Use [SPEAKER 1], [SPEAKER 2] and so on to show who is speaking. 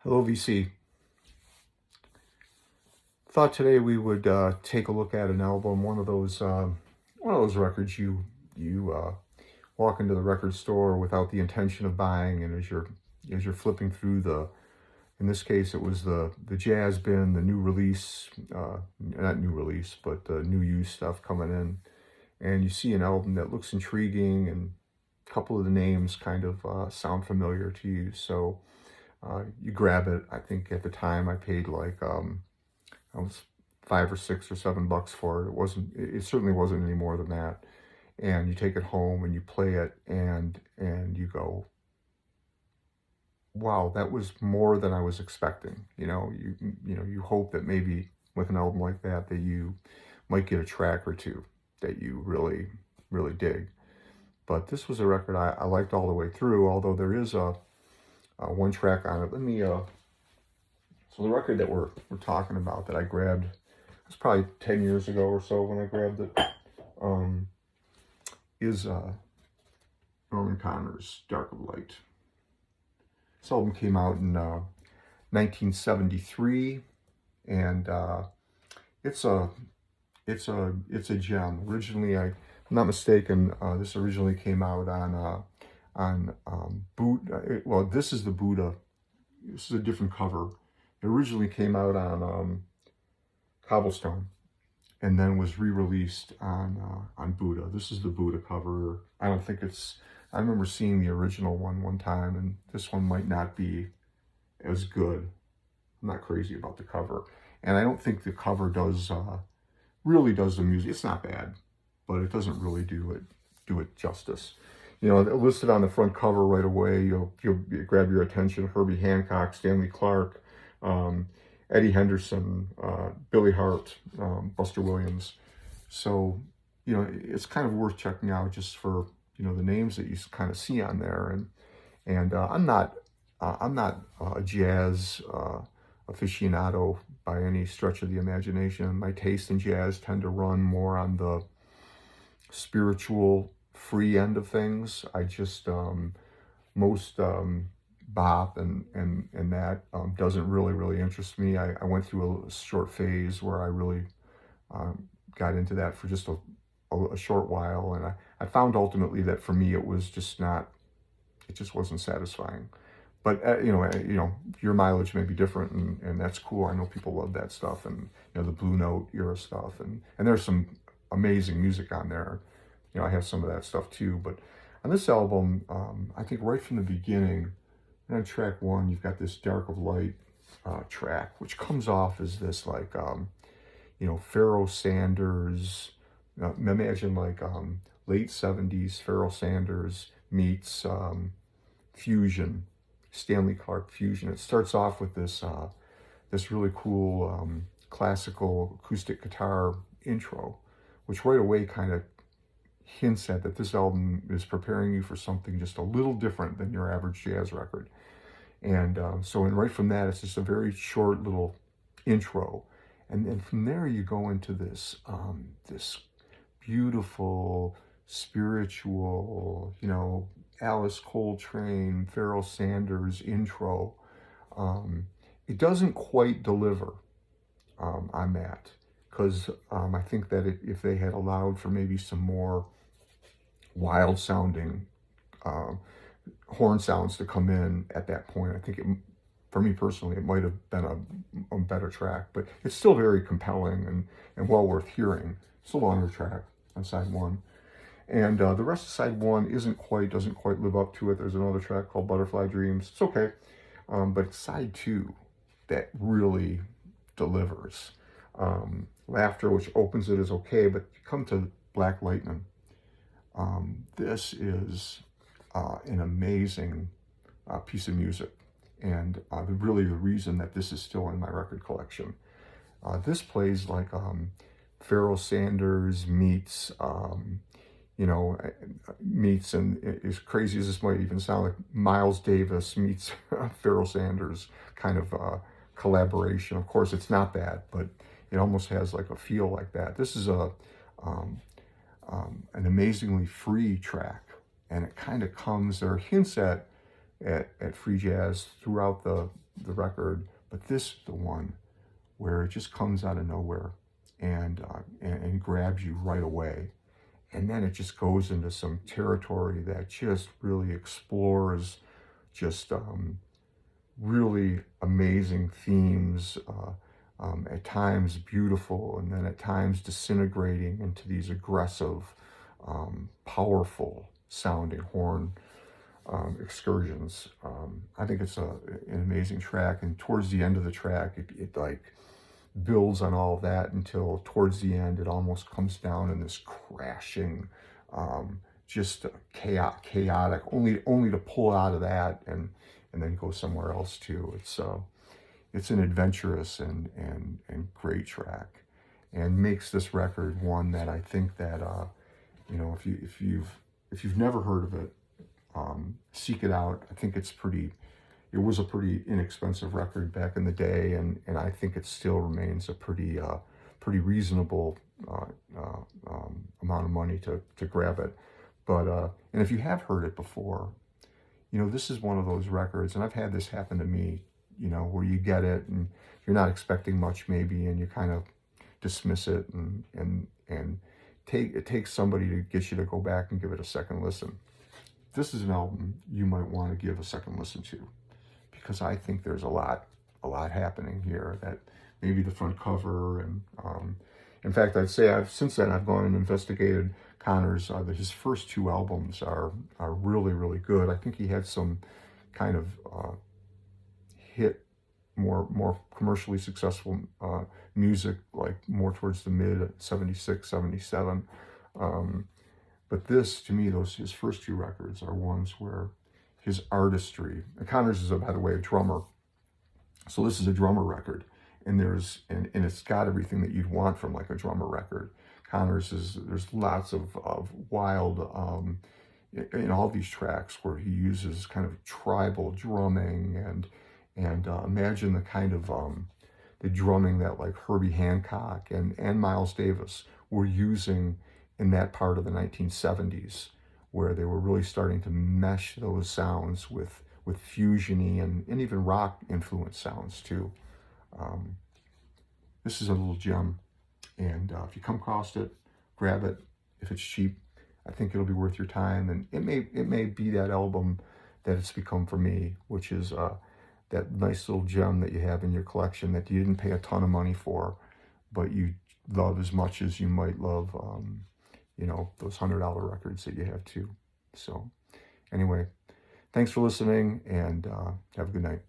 [SPEAKER 1] Hello, VC. Thought today we would take a look at an album, one of those records you walk into the record store without the intention of buying, and as you're flipping through in this case it was the jazz bin, the new release, not new release, but the new use stuff coming in, and you see an album that looks intriguing, and a couple of the names kind of sound familiar to you, so you grab it. I think at the time I paid I was $5 or $6 or $7 for it. It certainly wasn't any more than that. And you take it home and you play it, and you go, wow, that was more than I was expecting. You hope that maybe with an album like that you might get a track or two that you really, really dig. But this was a record I liked all the way through, although there is a one track on it. So the record that we're talking about that I grabbed, it was probably 10 years ago or so when I grabbed it, is Norman Connor's Dark of Light. This album came out in 1973, and it's a gem. Originally, I'm not mistaken, this originally came out on well, this is the Buddha. This is a different cover. It originally came out on Cobblestone, and then was re-released on Buddha. This is the Buddha cover. I don't think it's. I remember seeing the original one time, and this one might not be as good. I'm not crazy about the cover, and I don't think the cover really does the music. It's not bad, but it doesn't really do it justice. Listed on the front cover right away, you'll grab your attention: Herbie Hancock, Stanley Clarke, Eddie Henderson, Billy Hart, Buster Williams. So, it's kind of worth checking out just for, the names that you kind of see on there. And I'm not a jazz aficionado by any stretch of the imagination. My taste in jazz tend to run more on the spiritual, free end of things. I just most bop and that doesn't really interest me. I went through a short phase where I really got into that for just a short while, and I found ultimately that for me it just wasn't satisfying. But your mileage may be different, and that's cool. I know people love that stuff, and the Blue Note era stuff, and there's some amazing music on there. I have some of that stuff too, but on this album, I think right from the beginning, and on track one, you've got this Dark of Light track, which comes off as this Pharoah Sanders. Imagine late '70s Pharoah Sanders meets fusion, Stanley Clarke fusion. It starts off with this really cool classical acoustic guitar intro, which right away kind of hints at that this album is preparing you for something just a little different than your average jazz record. And right from that, it's just a very short little intro. And then from there, you go into this beautiful, spiritual, Alice Coltrane, Pharoah Sanders intro. It doesn't quite deliver on that, because I think that if they had allowed for maybe some more wild sounding horn sounds to come in at that point, I think for me personally, it might have been a better track, but it's still very compelling and well worth hearing. It's a longer track on side one, and the rest of side one doesn't quite live up to it. There's another track called Butterfly Dreams. It's okay, but it's side two that really delivers. Laughter, which opens it, is okay, but you come to Black Lightning. This is an amazing piece of music, and really the reason that this is still in my record collection. This plays like Pharoah Sanders meets, and as crazy as this might even sound, like Miles Davis meets Pharoah Sanders kind of collaboration. Of course, it's not that, but it almost has like a feel like that. This is an amazingly free track, and it kind of comes. There are hints at at free jazz throughout the record, but this is the one where it just comes out of nowhere and grabs you right away. And then it just goes into some territory that just really explores just really amazing themes, at times beautiful, and then at times disintegrating into these aggressive, powerful sounding horn excursions. I think it's an amazing track, and towards the end of the track, it like builds on all of that until towards the end, it almost comes down in this crashing, just chaotic, only to pull out of that and then go somewhere else too. It's an adventurous and great track, and makes this record one that I think that if you've never heard of it, seek it out. I think it was a pretty inexpensive record back in the day, and I think it still remains a pretty reasonable amount of money to grab it. But and if you have heard it before, this is one of those records, and I've had this happen to me, where you get it and you're not expecting much maybe, and you kind of dismiss it, and it takes somebody to get you to go back and give it a second listen. This is an album you might want to give a second listen to, because I think there's a lot happening here that maybe the front cover, and in fact, I'd say since then I've gone and investigated Connor's. His first two albums are really, really good. I think he had some kind of hit, more commercially successful music, like more towards the mid 76, 77. But this, to me, his first two records are ones where his artistry, and Connor's is, by the way, a drummer. So this is a drummer record, and it's got everything that you'd want from like a drummer record. Connor's there's lots of wild, in all these tracks where he uses kind of tribal drumming, and imagine the kind of the drumming that like Herbie Hancock and Miles Davis were using in that part of the 1970s, where they were really starting to mesh those sounds with fusiony and even rock influenced sounds too. This is a little gem, and if you come across it, grab it. If it's cheap, I think it'll be worth your time, and it may be that album that it's become for me, which is that nice little gem that you have in your collection that you didn't pay a ton of money for, but you love as much as you might love those $100 records that you have too. So anyway, thanks for listening, and have a good night.